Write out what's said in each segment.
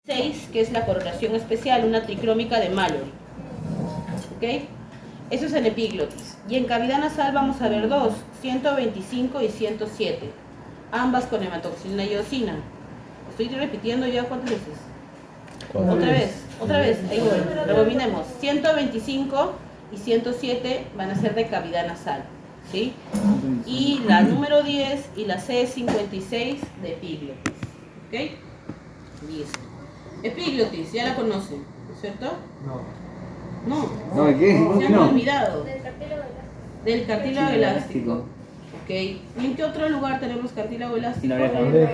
6, que es la coronación especial, una tricrómica de Mallory. ¿Ok? Eso es en epiglotis. Y en cavidad nasal vamos a ver dos, 125 y 107. Ambas con hematoxilina y eosina. Estoy repitiendo ya cuántas veces. Otra vez, ahí voy. Rebobinemos. 125 y 107 van a ser de cavidad nasal, ¿sí? Y la número 10 y la C56 de epiglotis. ¿Ok? Listo. Epiglotis, ya la conocen, ¿cierto? No, ¿de qué? se han No. olvidado. Del cartílago elástico. Ok. ¿Y en qué otro lugar tenemos cartílago elástico? En la oreja.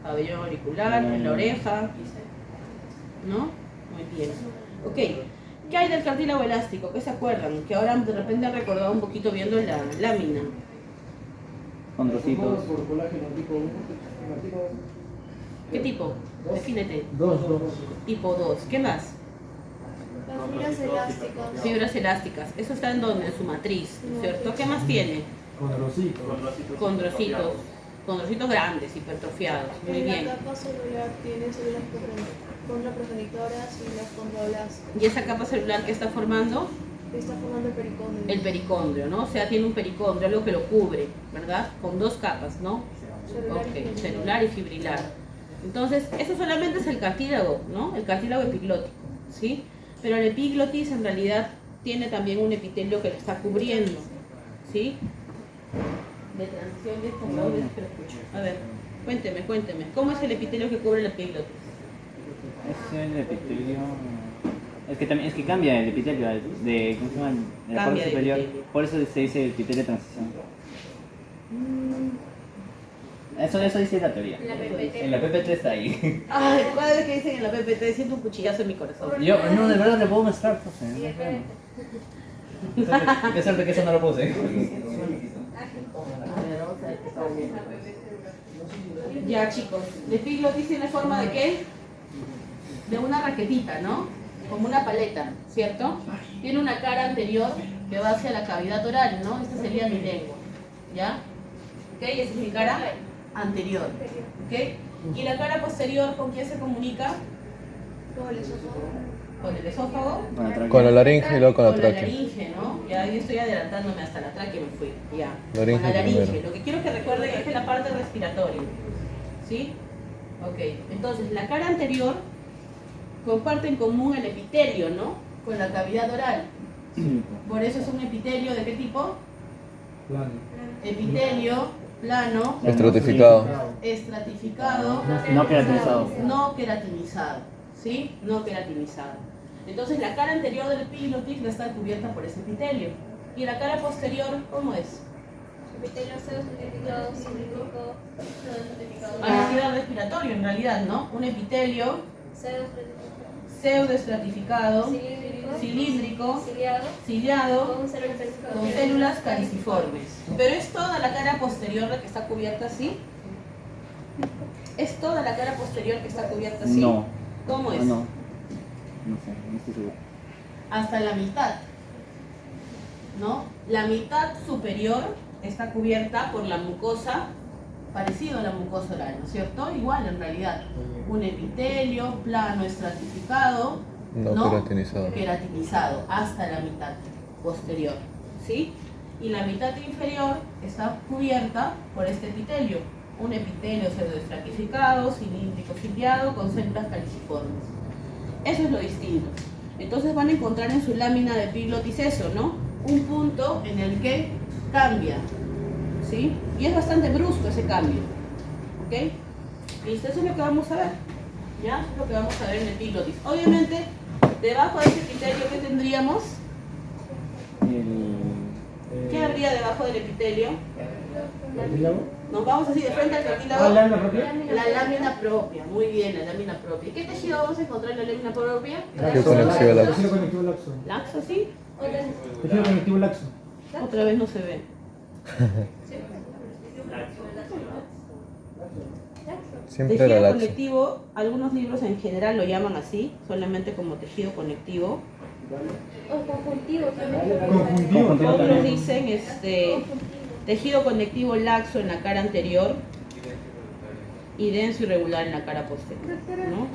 Pabellón auricular, en la oreja. ¿No? Muy bien. Ok. ¿Qué hay del cartílago elástico? ¿Qué se acuerdan? Que ahora de repente han recordado un poquito viendo la lámina. Condrocitos. ¿Qué tipo? Defínete. Dos. Tipo 2. ¿Qué más? Las fibras elásticas. Fibras elásticas. Eso está en donde, en su matriz, ¿cierto? ¿Qué más tiene? Condrocitos. Condrocitos grandes, hipertrofiados. Muy En bien. la capa celular tiene células contraprogenitoras y las condroblastas. ¿Y esa capa celular que está formando? Está formando el pericondrio. El pericondrio, ¿no? O sea, tiene un pericondrio, algo que lo cubre, ¿verdad? Con dos capas, ¿no? Ok, celular y fibrilar. Entonces, eso solamente es el cartílago, ¿no? El cartílago epiglótico, ¿sí? Pero el epiglotis en realidad tiene también un epitelio que lo está cubriendo, ¿sí? De transición de estos dos veces que lo escucho. A ver, cuénteme. ¿Cómo es el epitelio que cubre el epiglotis? Es el epitelio. Es que cambia el epitelio de, ¿cómo se llama? De la parte Cambia de superior. epitelio. Por eso se dice epitelio de transición. Eso dice la teoría. La PPT. En la PPT está ahí. Ay, cada vez que dicen en la PPT siento un cuchillazo en mi corazón. Yo, no, de verdad te puedo mezclar, pues. Qué suerte que eso no lo puse. A ver, vamos a ver qué pasa. Ya, chicos, el epiglotis tiene forma de qué? De una raquetita, ¿no? Como una paleta, ¿cierto? Tiene una cara anterior que va hacia la cavidad oral, ¿no? Esta sería mi lengua, ¿ya? ¿Ok? Esa es mi cara anterior, ¿ok? Y la cara posterior, ¿con quién se comunica? Con el esófago. Con el esófago. Con la laringe y luego con la tráquea. laringe, ¿no? Ya yo estoy adelantándome hasta la tráquea y me fui. Ya. Laringe Con la laringe. primero. Lo que quiero que recuerden es que es la parte respiratoria. ¿Sí? Ok. Entonces, la cara anterior comparte en común el epitelio, ¿no? Con la cavidad oral. Por eso es un epitelio ¿de qué tipo? Epitelio plano, Estratificado. estratificado, No queratinizado. no queratinizado, ¿sí? No queratinizado. Entonces la cara anterior del epiglotis va a estar cubierta por ese epitelio. Y la cara posterior, ¿cómo es? Epitelio pseudoestratificado, cilíndrico, pseudoestratificado. Parecido al respiratorio en realidad, ¿no? Un epitelio pseudoestratificado, cilíndrico, ciliado, con células caliciformes. Pero es toda la cara posterior la que está cubierta así. ¿Es toda la cara posterior que está cubierta así? No. ¿Cómo es? No sé, no estoy seguro. Hasta la mitad, ¿no? La mitad superior está cubierta por la mucosa, parecido a la mucosa oral, ¿no es cierto? Igual en realidad. Un epitelio plano estratificado, No queratinizado. queratinizado, hasta la mitad posterior, ¿sí? Y la mitad inferior está cubierta por este epitelio, un epitelio pseudoestratificado, cilíndrico ciliado, con células caliciformes. Eso es lo distinto. Entonces van a encontrar en su lámina de epiglotis eso, ¿no? Un punto en el que cambia, ¿sí? Y es bastante brusco ese cambio, ¿ok? Listo, eso es lo que vamos a ver, ¿ya? Es lo que vamos a ver en el epiglotis. Obviamente, debajo de ese epitelio, ¿qué tendríamos? ¿Qué habría debajo del epitelio? Nos vamos así de frente al cartílago. ¿La lámina propia? La lámina propia, muy bien, la lámina propia. ¿Y qué tejido vamos a encontrar en la lámina propia? Tejido conectivo laxo. Tejido conectivo laxo. ¿Laxo, sí? Tejido conectivo laxo. Otra vez no se ve. Siempre Tejido era laxo. conectivo, algunos libros en general lo llaman así, solamente como tejido conectivo. O conjuntivo también. Conjuntivo. Otros dicen tejido conectivo laxo en la cara anterior. y denso irregular en la cara posterior, Doctora, ¿no?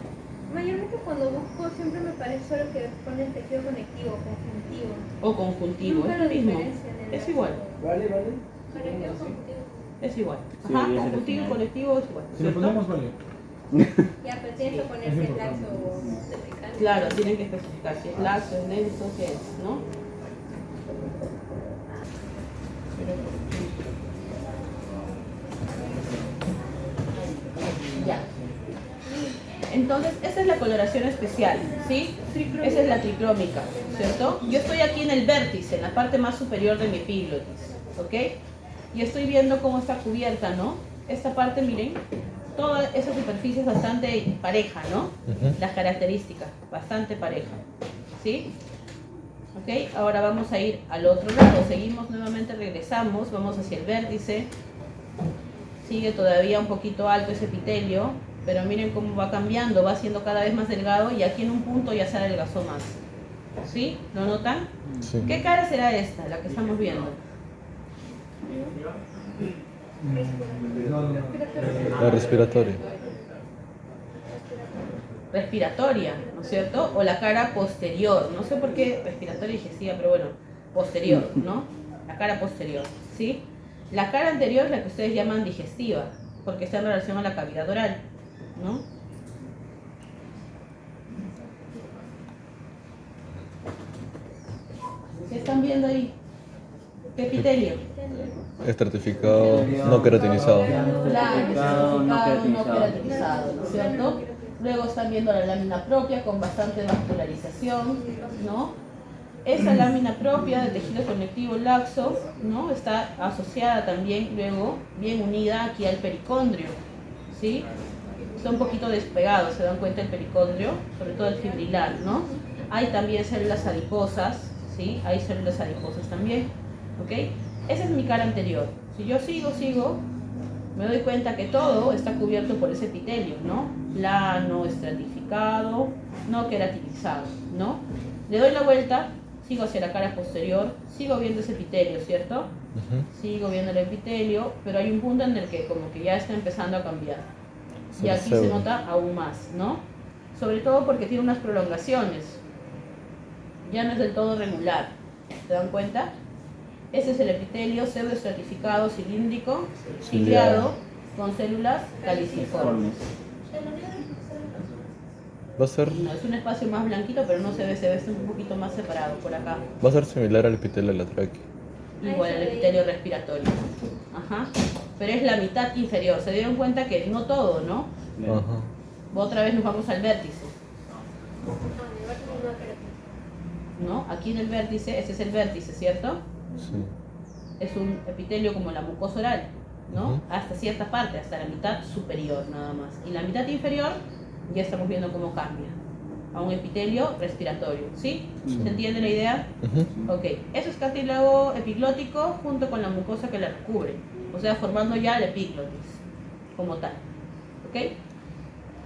mayormente cuando busco siempre me parece solo que ponen tejido conectivo, conjuntivo. O conjuntivo, Nunca es lo lo mismo, diferencian en es el igual, conectivo, conjuntivo. es igual. Sí, Ajá, ya se conjuntivo y define. conectivo es igual, Si lo ¿cierto? ponemos, vale. Ya, pero tienes que poner si es laxo o cervical. Claro, tienen que especificar si es laxo, es denso, qué es, ¿no? Ya. Entonces, esa es la coloración especial, ¿sí? Esa es la tricrómica, ¿cierto? Yo estoy aquí en el vértice, en la parte más superior de mi epiglotis, ¿ok? Y estoy viendo cómo está cubierta, ¿no? Esta parte, miren, toda esa superficie es bastante pareja, ¿no? Ujú. Las características, bastante pareja, ¿sí? ¿Ok? Ahora vamos a ir al otro lado, seguimos nuevamente, regresamos, vamos hacia el vértice, sigue todavía un poquito alto ese epitelio, pero miren cómo va cambiando, va siendo cada vez más delgado y aquí en un punto ya se adelgazó más, ¿sí? ¿Lo notan? Sí. ¿Qué cara será esta, la que estamos viendo? No, no, no. La respiratoria. Respiratoria, ¿no es cierto? O la cara posterior, no sé por qué respiratoria y digestiva, pero bueno, posterior, ¿no? La cara posterior, ¿sí? La cara anterior es la que ustedes llaman digestiva, porque está en relación a la cavidad oral, ¿no? ¿Qué están viendo ahí? ¿Qué epitelio? Estratificado, no queratinizado. Claro, Estratificado, no no queratinizado. queratinizado, ¿no es cierto? Luego están viendo la lámina propia con bastante vascularización, ¿no? Esa lámina propia de tejido conectivo laxo, ¿no? Está asociada también luego, bien unida aquí al pericondrio, ¿sí? Está un poquito despegado, se dan cuenta el pericondrio, sobre todo el fibrilar, ¿no? Hay también células adiposas, ¿sí? Hay células adiposas también, ¿ok? Esa es mi cara anterior. Si yo sigo, me doy cuenta que todo está cubierto por ese epitelio, ¿no? Plano, estratificado, no queratinizado, ¿no? Le doy la vuelta, sigo hacia la cara posterior, sigo viendo ese epitelio, ¿cierto? Ujú. Sigo viendo el epitelio, pero hay un punto en el que como que ya está empezando a cambiar. Y Ser aquí se pseudo. nota aún más, ¿no? Sobre todo porque tiene unas prolongaciones. Ya no es del todo regular. ¿Se dan cuenta? Ese es el epitelio pseudoestratificado cilíndrico, ciliado, con células caliciformes. Va a ser, No, es un espacio más blanquito, pero no se ve un poquito más separado por acá. va a ser similar al epitelio de la tráquea. Igual al epitelio respiratorio. Ajá. Pero es la mitad inferior. Se dieron cuenta que no todo, ¿no? Ajá. Otra vez nos vamos al vértice. ¿No? Aquí en el vértice, ese es el vértice, ¿cierto? Sí. Es un epitelio como la mucosa oral, ¿no? Ujú. Hasta cierta parte, hasta la mitad superior nada más. Y la mitad inferior ya estamos viendo cómo cambia a un epitelio respiratorio, ¿sí? Sí. ¿Se entiende la idea? Ujú. Ok, eso es cartílago epiglótico junto con la mucosa que la recubre, o sea, formando ya el epiglotis como tal, ¿ok?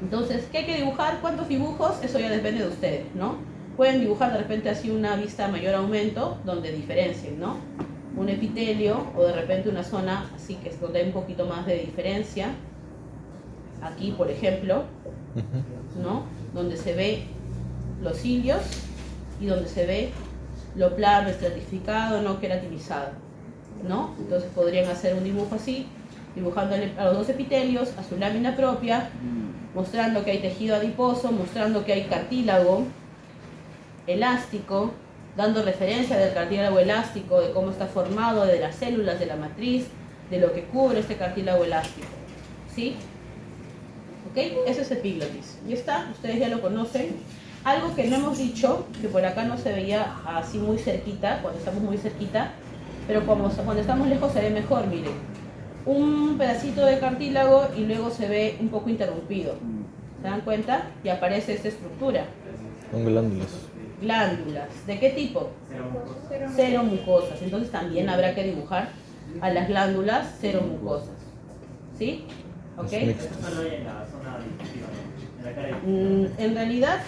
Entonces, ¿qué hay que dibujar? ¿Cuántos dibujos? Eso ya depende de ustedes, ¿no? Pueden dibujar de repente así una vista a mayor aumento, donde diferencien, ¿no? Un epitelio o de repente una zona así que es donde hay un poquito más de diferencia. Aquí, por ejemplo, Ujú. ¿no? Donde se ve los cilios y donde se ve lo plano, estratificado, no queratinizado, ¿no? Entonces podrían hacer un dibujo así, dibujándole a los dos epitelios, a su lámina propia, mostrando que hay tejido adiposo, mostrando que hay cartílago elástico, dando referencia del cartílago elástico, de cómo está formado, de las células, de la matriz, de lo que cubre este cartílago elástico, ¿sí? ¿Ok? Eso es epiglotis. Y está, ustedes ya lo conocen. Algo que no hemos dicho, que por acá no se veía así muy cerquita, cuando estamos muy cerquita, pero cuando estamos lejos se ve mejor, miren. Un pedacito de cartílago y luego se ve un poco interrumpido. ¿Se dan cuenta? Y aparece esta estructura. Son glándulas. Glándulas. ¿De qué tipo? Seromucosas. Entonces también habrá que dibujar a las glándulas seromucosas. ¿Sí? ¿Ok? Es mixto. En realidad,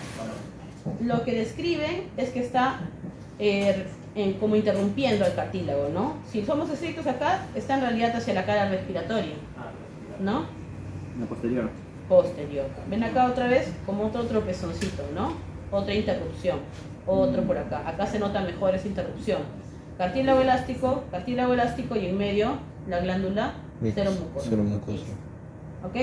lo que describen es que está como interrumpiendo el cartílago, ¿no? Si somos estrictos acá, está en realidad hacia la cara respiratoria, ¿no? La posterior. Posterior. Ven acá otra vez como otro tropezoncito, ¿no? Otra interrupción. Otro por acá. Acá se nota mejor esa interrupción. Cartílago elástico y en medio la glándula Cero seromucosa. mucosa. ¿Ok?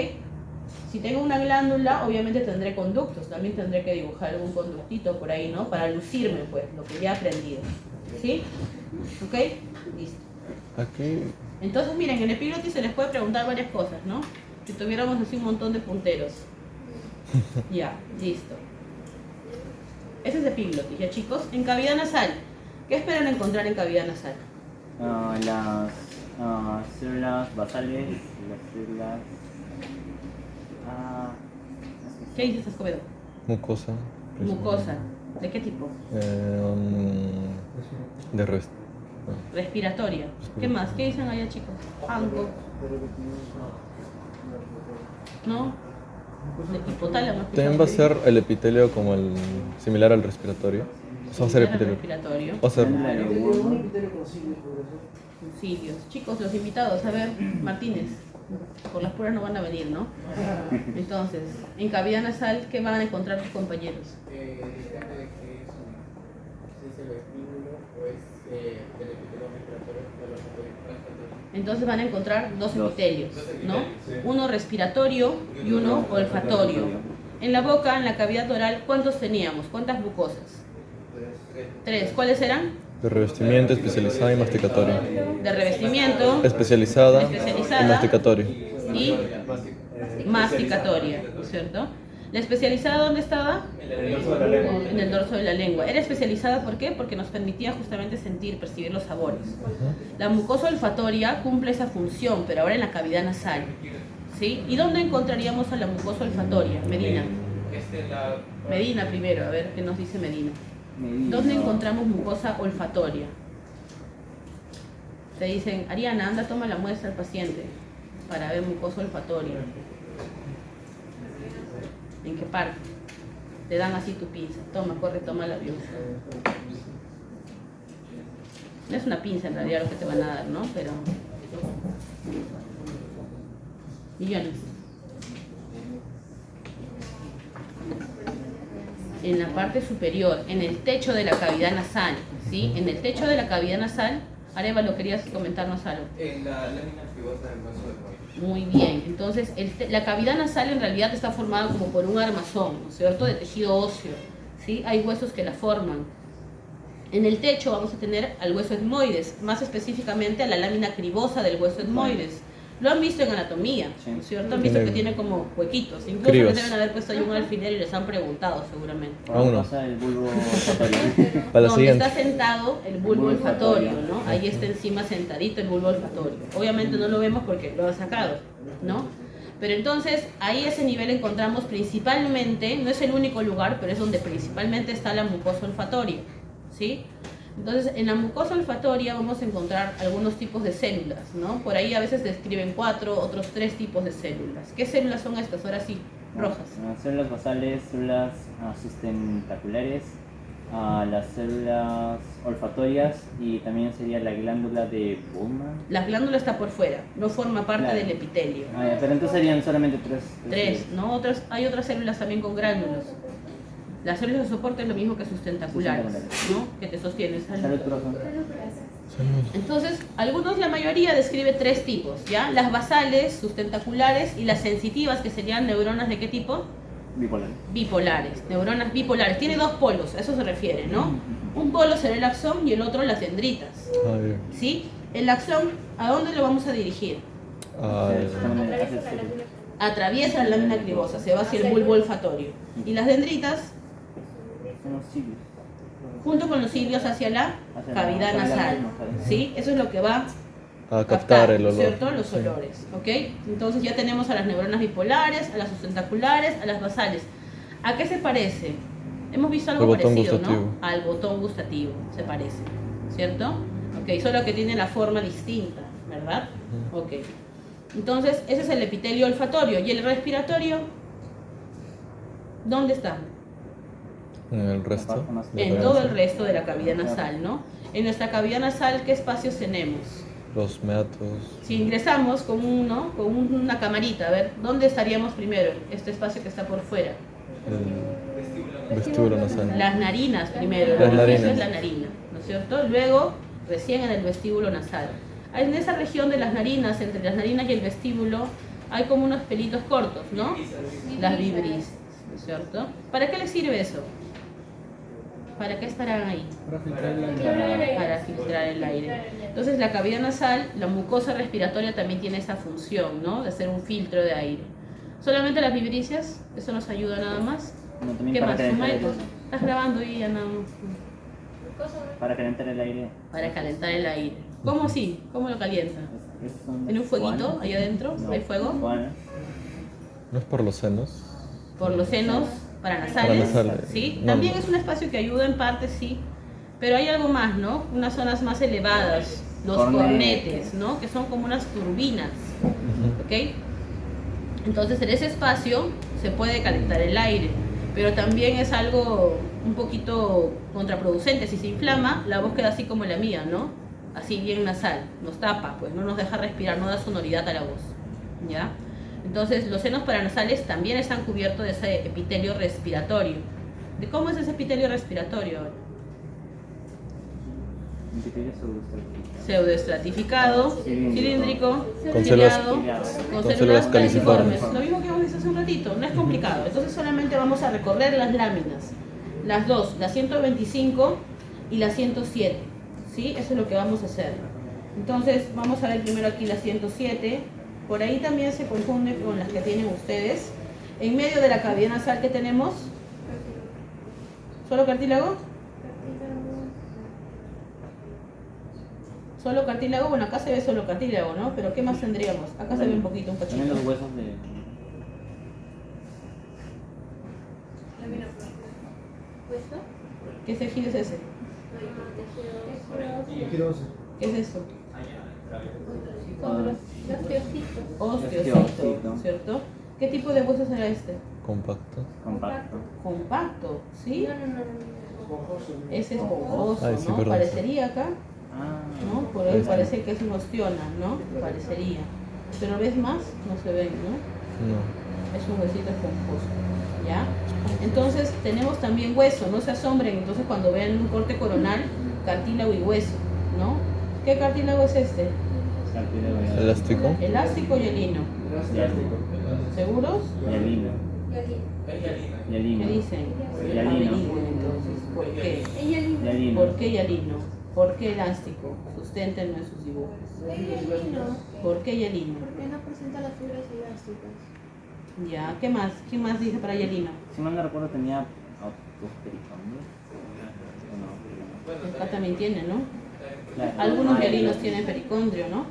Si tengo una glándula, obviamente tendré conductos. También tendré que dibujar algún conductito por ahí, ¿no? Para lucirme, pues, lo que ya he aprendido. ¿Sí? ¿Ok? Listo. Aquí. Entonces, miren, en epiglotis se les puede preguntar varias cosas, ¿no? Si tuviéramos así un montón de punteros. Ya, listo. Ese es epiglotis, ¿ya, chicos? En cavidad nasal. ¿Qué esperan encontrar en cavidad nasal? Las células basales, las células... ¿Qué dices, Escobedo? Mucosa. Mucosa. ¿De qué tipo? De resto. Respiratoria. ¿Qué más? ¿Qué dicen allá, chicos? Anco. ¿No? De hipotálamo. También va a ser el epitelio como el similar al respiratorio. O sea, va a ser epitelio. Respiratorio. Va a ser. Cilios. Chicos, los invitados, a ver, Martínez. Por las puras no van a venir, ¿no? Entonces, en cavidad nasal, ¿qué van a encontrar tus compañeros? Entonces van a encontrar dos epitelios, ¿no? Uno respiratorio y uno olfatorio. En la boca, en la cavidad oral, ¿cuántos teníamos? ¿Cuántas mucosas? 3. ¿Cuáles eran? De revestimiento, especializada y masticatorio. De revestimiento, Especializada Especializada. y masticatorio. y masticatoria, ¿no es cierto? ¿La especializada dónde estaba? En el dorso de la lengua. ¿Era especializada por qué? Porque nos permitía justamente sentir, percibir los sabores. La mucosa olfatoria cumple esa función, pero ahora en la cavidad nasal. ¿Sí? ¿Y dónde encontraríamos a la mucosa olfatoria? Medina. Medina primero, a ver qué nos dice Medina. ¿Dónde encontramos mucosa olfatoria? Te dicen, Ariana, anda, toma la muestra al paciente para ver mucosa olfatoria. ¿En qué parte? Te dan así tu pinza. Toma, corre, toma la pinza. No es una pinza en realidad lo que te van a dar, ¿no? Pero... millones. En la parte superior, en el techo de la cavidad nasal, ¿sí? En el techo de la cavidad nasal, Arevalo, ¿querías comentarnos algo? En la lámina fibosa del hueso del cuello. Muy bien, entonces la cavidad nasal en realidad está formada como por un armazón, ¿no es cierto?, de tejido óseo, ¿sí? Hay huesos que la forman. En el techo vamos a tener al hueso etmoides, más específicamente a la lámina cribosa del hueso etmoides. Lo han visto en anatomía, ¿no es cierto? Han visto que tiene como huequitos. Incluso Cribos. les deben haber puesto ahí un alfiler y les han preguntado seguramente. Aún no. Pasa el bulbo olfatorio. Para la Donde siguiente. está sentado el bulbo olfatorio, ¿no? Ahí está encima sentadito el bulbo olfatorio. Obviamente no lo vemos porque lo han sacado, ¿no? Pero entonces ahí a ese nivel encontramos principalmente, no es el único lugar, pero es donde principalmente está la mucosa olfatoria, ¿sí? Entonces, en la mucosa olfatoria vamos a encontrar algunos tipos de células, ¿no? Por ahí a veces describen 4, otros 3 tipos de células. ¿Qué células son estas? Ahora sí, rojas. Células basales, células sustentaculares, las células olfatorias y también sería la glándula de Bowman. La glándula está por fuera, no forma parte Claro. del epitelio. Ya, pero entonces serían solamente 3. 3, ¿no? Hay otras células también con gránulos. Las células de soporte es lo mismo que sustentaculares, ¿no? Que te sostienen. Salud, profe. Entonces, la mayoría describe 3 tipos, ¿ya? Las basales, sustentaculares y las sensitivas, que serían neuronas de qué tipo? Bipolar. Bipolares, neuronas bipolares. Tiene 2 polos, a eso se refiere, ¿no? Un polo será el axón y el otro las dendritas, Ah, bien. ¿sí? El axón, ¿a dónde lo vamos a dirigir? Atraviesa la lámina cribosa, se va hacia el bulbo olfatorio. Y las dendritas, Son los cilios. junto con los cilios hacia la cavidad nasal, ¿sí? Eso es lo que va A captar el olor. ¿cierto? Los Sí. olores, ¿ok? Entonces ya tenemos a las neuronas bipolares, a las sustentaculares, a las basales. ¿A qué se parece? Hemos visto algo Al botón parecido, gustativo. ¿no? Al botón gustativo, se parece, ¿cierto? Ok, solo que tiene la forma distinta, ¿verdad? Ok. Entonces, ese es el epitelio olfatorio. ¿Y el respiratorio? ¿Dónde está? En el resto. En todo el resto de la cavidad nasal, ¿no? En nuestra cavidad nasal, ¿qué espacios tenemos? los meatos. Si ingresamos con una camarita, a ver, ¿dónde estaríamos primero? Este espacio que está por fuera. El vestíbulo nasal. Las narinas primero, Las el narinas. orificio es la narina, ¿no es cierto? Luego, recién en el vestíbulo nasal. En esa región de las narinas, entre las narinas y el vestíbulo, hay como unos pelitos cortos, ¿no? Las vibrisas, ¿no es cierto? ¿Para qué les sirve eso? ¿Para qué estarán ahí? Para filtrar el aire. Para filtrar el aire. Entonces la cavidad nasal, la mucosa respiratoria también tiene esa función, ¿no? De hacer un filtro de aire. Solamente las vibricias, eso nos ayuda nada más. No, también ¿Qué para más? calentar el, Estás grabando y ya nada más. para calentar el aire. Para calentar el aire. ¿Cómo así? ¿Cómo lo calienta? Son ¿En un fueguito guanas. ahí adentro? No, ¿Hay fuego? guanas. ¿No es por los senos? Por los senos paranasales. Paranasales. ¿Sí? No. También es un espacio que ayuda en parte, sí. Pero hay algo más, ¿no? Unas zonas más elevadas, los cornetes, ¿no? Que son como unas turbinas. ¿Ok? Entonces en ese espacio se puede calentar el aire, pero también es algo un poquito contraproducente. Si se inflama, la voz queda así como la mía, ¿no? Así bien nasal, nos tapa, pues no nos deja respirar, no da sonoridad a la voz, ¿ya? Entonces los senos paranasales también están cubiertos de ese epitelio respiratorio. ¿De cómo es ese epitelio respiratorio? Un epitelio pseudoestratificado. Pseudoestratificado, cilíndrico, Con ciliado, con con células células caliciformes. caliciformes. Lo mismo que hemos visto hace un ratito, no es complicado. Entonces solamente vamos a recorrer las láminas, las dos, la 125 y la 107. ¿Sí? Eso es lo que vamos a hacer. Entonces vamos a ver primero aquí la 107. Por ahí también se confunde con las que tienen ustedes. En medio de la cavidad nasal que tenemos, ¿solo cartílago? Solo cartílago, bueno, acá se ve solo cartílago, ¿no? Pero ¿qué más tendríamos? Acá se ve un poquito, un También cachito. los huesos de... ¿Puesto? ¿Qué tejido es ese? Quiero ¿Qué es eso? Como los osteocitos. Osteocito, ¿cierto? ¿Qué tipo de hueso será este? Compacto. compacto. Compacto, ¿sí? No. Ese es esponjoso, Ay, sí, ¿no? perdón. Parecería acá, Ah, ¿no? Por ahí parece que es un osteona, ¿no? Parecería. Pero ves más, no se ven, ¿no? No. Es un huesito esponjoso, ¿ya? Entonces tenemos también hueso, no se asombren, entonces cuando vean un corte coronal, cartílago y hueso, ¿no? ¿Qué cartílago es este? cartílago Elástico. ¿Elástico o hielino? ¿Seguros? Hialino. ¿Qué Hialino. dicen? Hialino. Averigüen entonces, ¿por qué? Ella linda. Hialino. ¿Por qué hialino? ¿Por qué elástico? Susténtenlo en sus dibujos. ¿Por qué hialino? Porque no presenta las fibras elásticas. Ya, ¿qué más? ¿Quién más dice para hialino? Si mal no recuerdo tenía dos pericondrios. ¿O no? Acá también tiene, ¿no? Claro. Algunos Ah, hialinos tienen pericondrio, ¿no?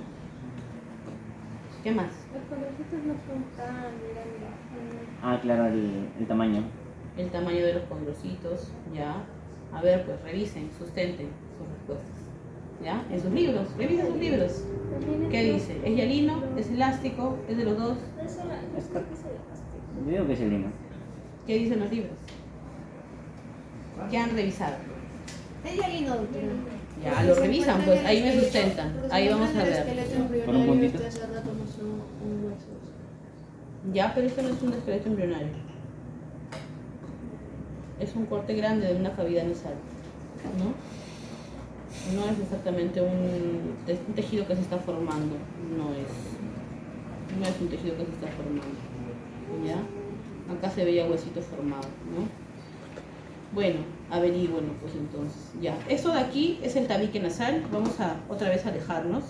¿Qué más? Los condrocitos no son tan grandes. Ah, claro, el tamaño. El tamaño de los condrocitos, ya. A ver, pues revisen, sustenten sus respuestas. ¿Ya? En sus libros, revisen sus libros. ¿Qué dice? ¿Es hialino? ¿Es elástico? ¿Es de los dos? Yo digo que es hialino. ¿Qué dicen los libros? ¿Qué han revisado? Ella linda, doctora. Ya, lo revisan, pues ahí me sustentan. Ahí vamos a ver. Con un puntito. Ya, pero esto no es un esqueleto embrionario. Es un corte grande de una cavidad nasal, ¿no? No es exactamente un tejido que se está formando, no es un tejido que se está formando, ¿ya? Acá se veía huesito formado, ¿no? Bueno, averigüenlo pues entonces, ya. Esto de aquí es el tabique nasal, vamos a otra vez alejarnos,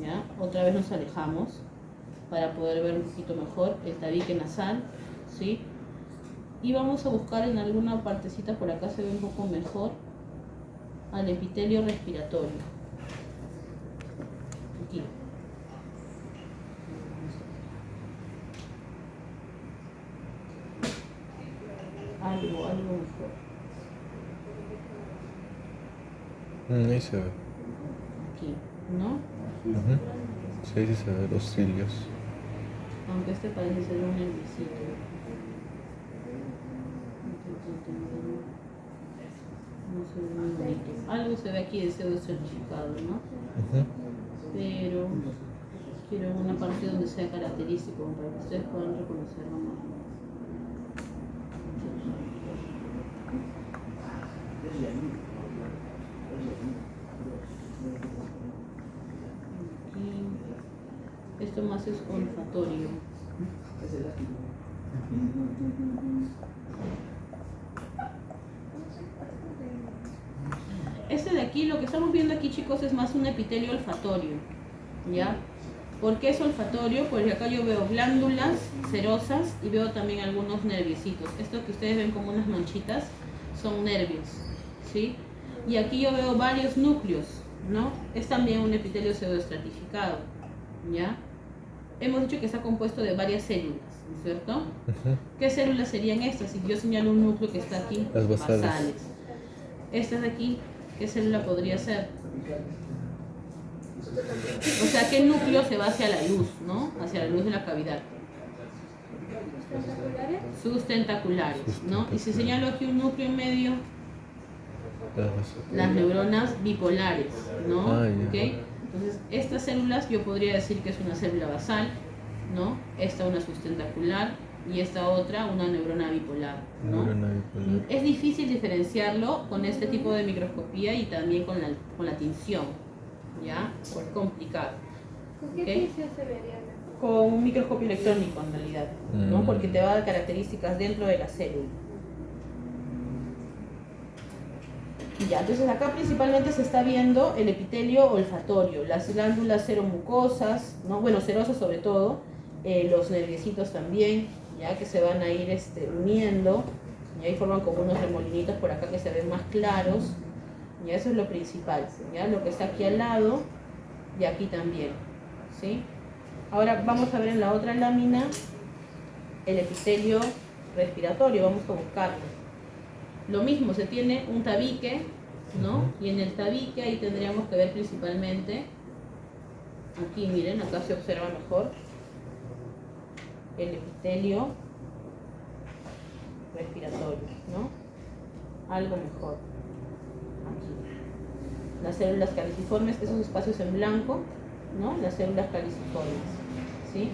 ¿ya? Otra vez nos alejamos para poder ver un poquito mejor el tabique nasal, ¿sí? Y vamos a buscar en alguna partecita por acá, se ve un poco mejor, al epitelio respiratorio. Aquí. Algo mejor. Ahí se ve. Aquí, ¿no? Ujú. Sí, sí se ve los cilios. Aunque este parece ser un nerviosito. No se ve muy bonito. Algo se ve aquí de pseudo certificado, ¿no? Ujú. pero quiero una parte donde sea característico para que ustedes puedan reconocerlo más. Aquí. Esto más es olfatorio. Este de aquí, lo que estamos viendo aquí, chicos, es más un epitelio olfatorio, ¿ya? ¿Por qué es olfatorio? Porque acá yo veo glándulas serosas y veo también algunos nerviositos. Esto que ustedes ven como unas manchitas son nervios, ¿sí? Y aquí yo veo varios núcleos, ¿no? Es también un epitelio pseudoestratificado, ¿ya? Hemos dicho que está compuesto de varias células, ¿no es cierto? Ujú. ¿Qué células serían estas? Si yo señalo un núcleo que está aquí, Las basales. Estas de aquí, ¿qué célula podría ser? O sea, ¿qué núcleo se va hacia la luz, ¿no? Hacia la luz de la cavidad. ¿Tentaculares? Sus tentaculares, ¿no? Y si señalo aquí un núcleo en medio, las neuronas bipolares, ¿no? Ah, ya. ¿Ok? Entonces, estas células yo podría decir que es una célula basal, ¿no? Esta una sustentacular y esta otra una neurona bipolar, ¿no? Neurona bipolar. Es difícil diferenciarlo con este tipo de microscopía y también con la tinción, ¿ya? Es complicado. ¿Con qué Ok. tinción se vería mejor? Con un microscopio electrónico en realidad, ¿no? Mm. Porque te va a dar características dentro de la célula. Y ya, entonces acá principalmente se está viendo el epitelio olfatorio, las glándulas seromucosas, ¿no? Bueno, serosas sobre todo, los nerviositos también, ya que se van a ir uniendo, y ahí forman como unos remolinitos por acá que se ven más claros, y eso es lo principal, ya lo que está aquí al lado y aquí también, ¿sí? Ahora vamos a ver en la otra lámina el epitelio respiratorio, vamos a buscarlo. Lo mismo, se tiene un tabique, ¿no? Y en el tabique ahí tendríamos que ver principalmente, aquí miren, acá se observa mejor, el epitelio respiratorio, ¿no? Algo mejor. Aquí. Las células caliciformes, esos espacios en blanco, ¿no? Las células caliciformes, ¿sí?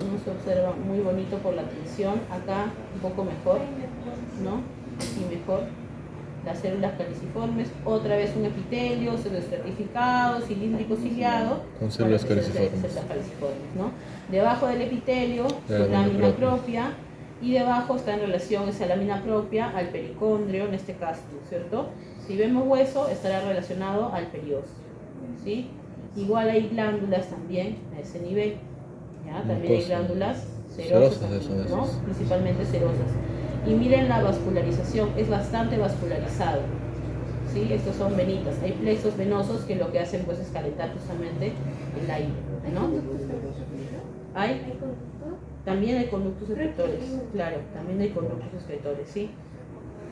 Uno se observa muy bonito por la tinción, acá un poco mejor, ¿no? Aquí mejor. Las células caliciformes, otra vez un epitelio pseudoestratificado, cilíndrico ciliado, Con células bueno, caliciformes. células caliciformes, ¿no? Debajo del epitelio, La su lámina lámina propia. propia, y debajo está en relación esa lámina propia al pericondrio, en este caso, ¿no es cierto? Si vemos hueso, estará relacionado al periósteo, ¿sí? Igual hay glándulas también a ese nivel, ¿ya? También hay Mucosas. glándulas Serosas, también, eso, ¿no? esas. Principalmente serosas. Y miren la vascularización, es bastante vascularizado, ¿sí? Estos son venitas, hay plexos venosos que lo que hacen pues es calentar justamente el aire, ¿Hay ¿no? conductos secretores? Hay ¿Hay conductos? también hay conductos excretores, claro, también hay conductos excretores, ¿sí?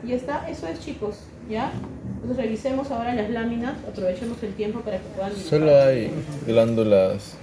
Y está, eso es, chicos, ¿ya? Entonces revisemos ahora las láminas, aprovechemos el tiempo para que puedan dibujar. Solo hay glándulas